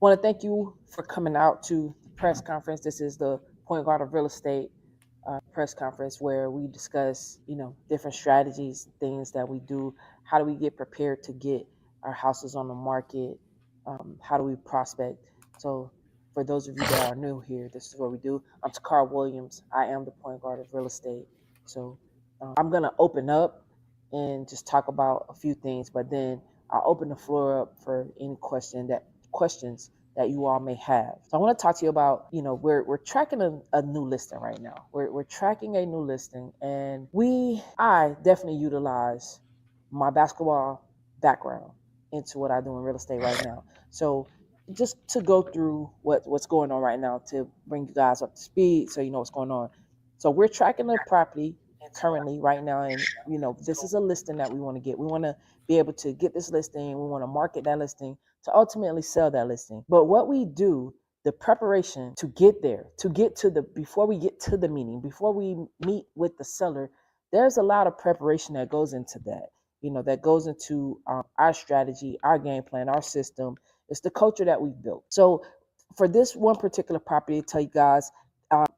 Want to thank you for coming out to the press conference. This is the Point Guard of Real Estate press conference where we discuss, different strategies, things that we do. How do we get prepared to get our houses on the market? How do we prospect? So, for those of you that are new here, this is what we do. I'm Toccara Williams. I am the Point Guard of Real Estate. So, I'm gonna open up and just talk about a few things, but then I'll open the floor up for any questions that you all may have. So I want to talk to you about, we're tracking a new listing right now. We're tracking a new listing, and I definitely utilize my basketball background into what I do in real estate right now. So just to go through what's going on right now to bring you guys up to speed so you know what's going on. So we're tracking the property currently right now, and this is a listing that we want to get. We want to be able to get this listing. We want to market that listing to ultimately sell that listing. But what we do, the preparation to get there, before we get to the meeting, before we meet with the seller, there's a lot of preparation that goes into that. That goes into our strategy, our game plan, our system. It's the culture that we've built. So for this one particular property, I tell you guys,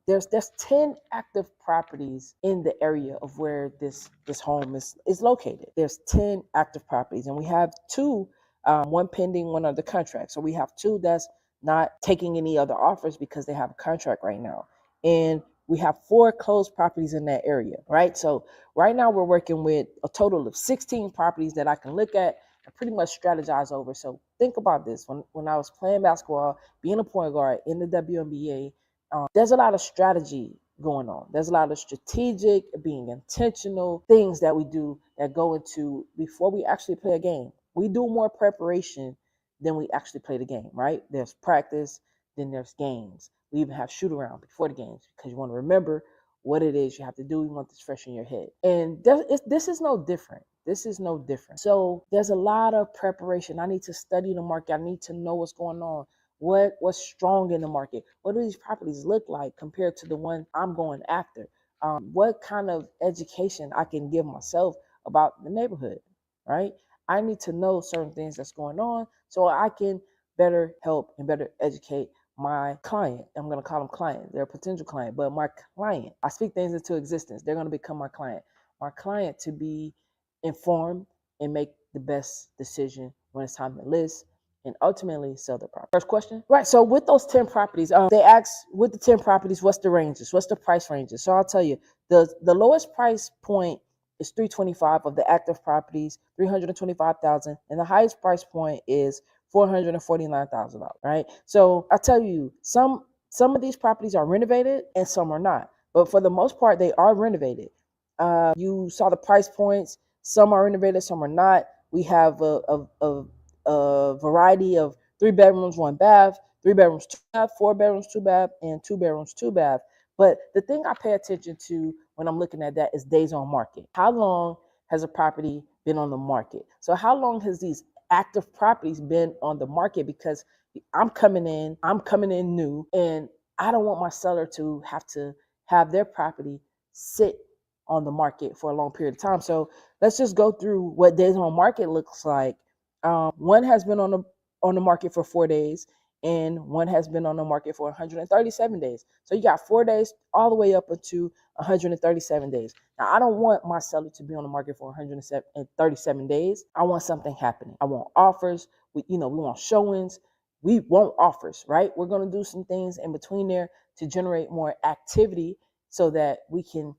there's 10 active properties in the area of where this home is located. There's 10 active properties, and we have two, one pending, one under contract. So we have two that's not taking any other offers because they have a contract right now, and we have four closed properties in that area, right? So right now we're working with a total of 16 properties that I can look at and pretty much strategize over. So think about this: when I was playing basketball, being a point guard in the WNBA, there's a lot of strategy going on. There's a lot of strategic, being intentional things that we do that go into before we actually play a game. We do more preparation than we actually play the game, right? There's practice, then there's games. We even have shoot around before the games because you want to remember what it is you have to do. You want this fresh in your head. And this is no different. This is no different. So there's a lot of preparation. I need to study the market. I need to know what's going on. What's strong in the market? What do these properties look like compared to the one I'm going after? What kind of education I can give myself about the neighborhood, right? I need to know certain things that's going on so I can better help and better educate my client. I'm going to call them client. They're a potential client, but my client, I speak things into existence. They're going to become my client. My client to be informed and make the best decision when it's time to list and ultimately sell the property. First question, right? So with those 10 properties, they asked with the 10 properties, what's the ranges? What's the price ranges? So I'll tell you, the lowest price point is 325 of the active properties, 325,000, and the highest price point is $449,000. Right? So I tell you, some of these properties are renovated and some are not, but for the most part, they are renovated. You saw the price points. Some are renovated, some are not. We have a variety of 3 bedrooms, 1 bath, 3 bedrooms, 2 bath, 4 bedrooms, 2 bath, and 2 bedrooms, 2 bath. But the thing I pay attention to when I'm looking at that is days on market. How long has a property been on the market? So how long has these active properties been on the market? Because I'm coming in new, and I don't want my seller to have their property sit on the market for a long period of time. So let's just go through what days on market looks like. One has been on the market for 4 days, and one has been on the market for 137 days. So you got 4 days all the way up to 137 days. Now, I don't want my seller to be on the market for 137 days. I want something happening. I want offers. We want showings. We want offers, right? We're going to do some things in between there to generate more activity so that we can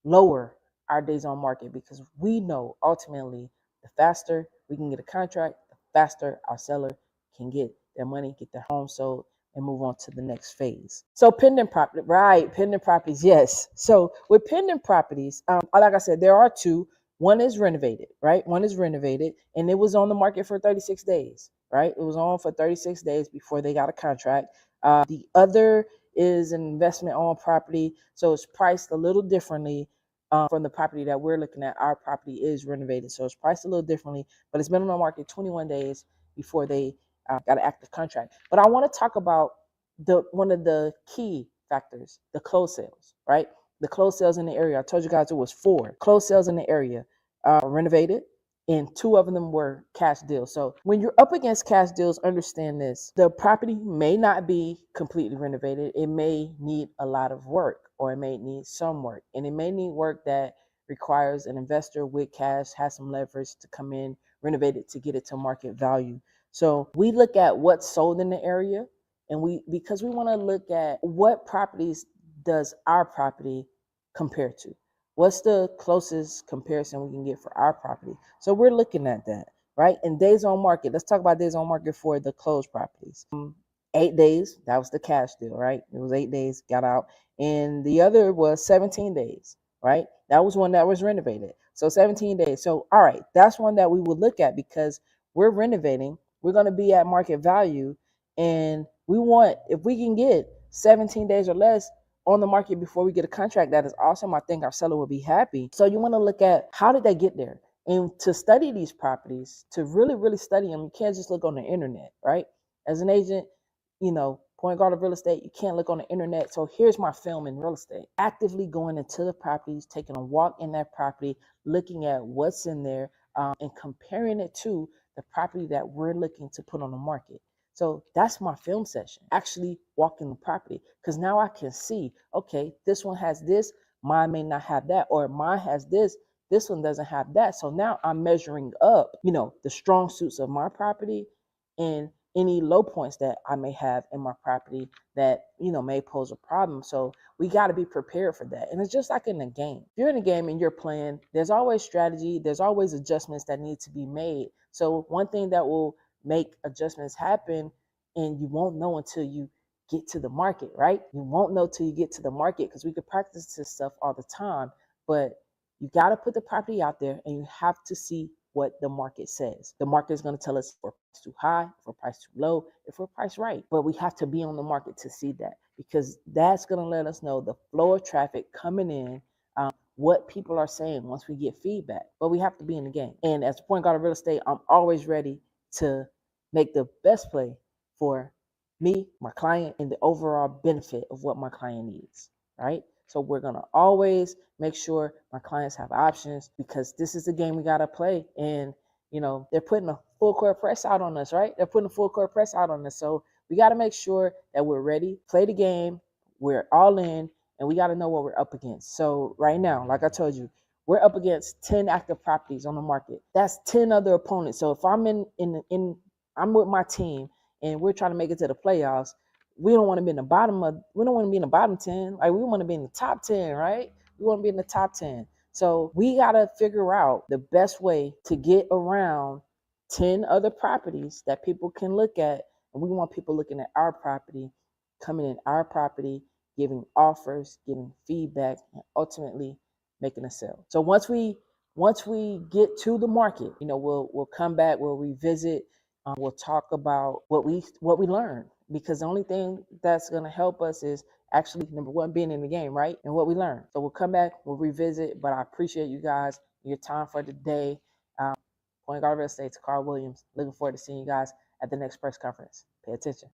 lower our days on market, because we know ultimately the faster we can get a contract, the faster our seller can get their money, get their home sold, and move on to the next phase. So pending property, right? Pending properties, yes. So with pending properties, like I said, there are two. One is renovated, right? One is renovated, and it was on the market for 36 days, right? It was on for 36 days before they got a contract. The other is an investment on property, so it's priced a little differently from the property that we're looking at. Our property is renovated, so it's priced a little differently, but it's been on the market 21 days before they got an active contract. But I want to talk about one of the key factors, the closed sales, right? The closed sales in the area. I told you guys it was 4 closed sales in the area, renovated, and two of them were cash deals. So when you're up against cash deals, understand this: the property may not be completely renovated. It may need a lot of work, or it may need some work, and it may need work that requires an investor with cash, has some leverage to come in, renovate it to get it to market value. So we look at what's sold in the area, and because we want to look at what properties does our property compare to. What's the closest comparison we can get for our property? So we're looking at that, right? And days on market. Let's talk about days on market for the closed properties. 8 days. That was the cash deal, right? It was 8 days, got out, and the other was 17 days, right? That was one that was renovated. So 17 days. So all right, that's one that we would look at because we're renovating. We're going to be at market value, and we want, if we can get 17 days or less on the market before we get a contract, that is awesome. I think our seller will be happy. So you want to look at how did they get there? And to study these properties, to really, really study them, you can't just look on the internet, right? As an agent, Point Guard of Real Estate, you can't look on the internet. So here's my film in real estate. Actively going into the properties, taking a walk in that property, looking at what's in there, and comparing it to the property that we're looking to put on the market. So that's my film session, actually walking the property, because now I can see, okay, this one has this, mine may not have that, or mine has this one doesn't have that. So now I'm measuring up, the strong suits of my property and any low points that I may have in my property that, may pose a problem. So we got to be prepared for that. And it's just like in a game. If you're in a game and you're playing, there's always strategy. There's always adjustments that need to be made. So one thing that will make adjustments happen, and you won't know until you get to the market, right? You won't know till you get to the market, because we could practice this stuff all the time, but you got to put the property out there and you have to see what the market says. The market is going to tell us if we're priced too high, if we're priced too low, if we're priced right. But we have to be on the market to see that, because that's going to let us know the flow of traffic coming in, what people are saying once we get feedback. But we have to be in the game. And as a point guard of real estate, I'm always ready to make the best play for me, my client, and the overall benefit of what my client needs, right? So we're going to always make sure my clients have options, because this is the game we got to play. And, they're putting a full court press out on us, right? They're putting a full court press out on us. So we got to make sure that we're ready, play the game, we're all in, and we got to know what we're up against. So right now, like I told you, we're up against 10 active properties on the market. That's 10 other opponents. So if I'm I'm with my team and we're trying to make it to the playoffs, we don't want to be in the we don't want to be in the bottom 10. Like, we want to be in the top 10, right? We want to be in the top 10. So we got to figure out the best way to get around 10 other properties that people can look at. And we want people looking at our property, coming in our property, giving offers, giving feedback, and ultimately making a sale. So once we get to the market, we'll come back, we'll revisit, we'll talk about what we learned, because the only thing that's going to help us is actually, number one, being in the game, right? And what we learned. So we'll come back, we'll revisit, but I appreciate you guys, your time for today. Point Guard Real Estate, Toccara Williams. Looking forward to seeing you guys at the next press conference. Pay attention.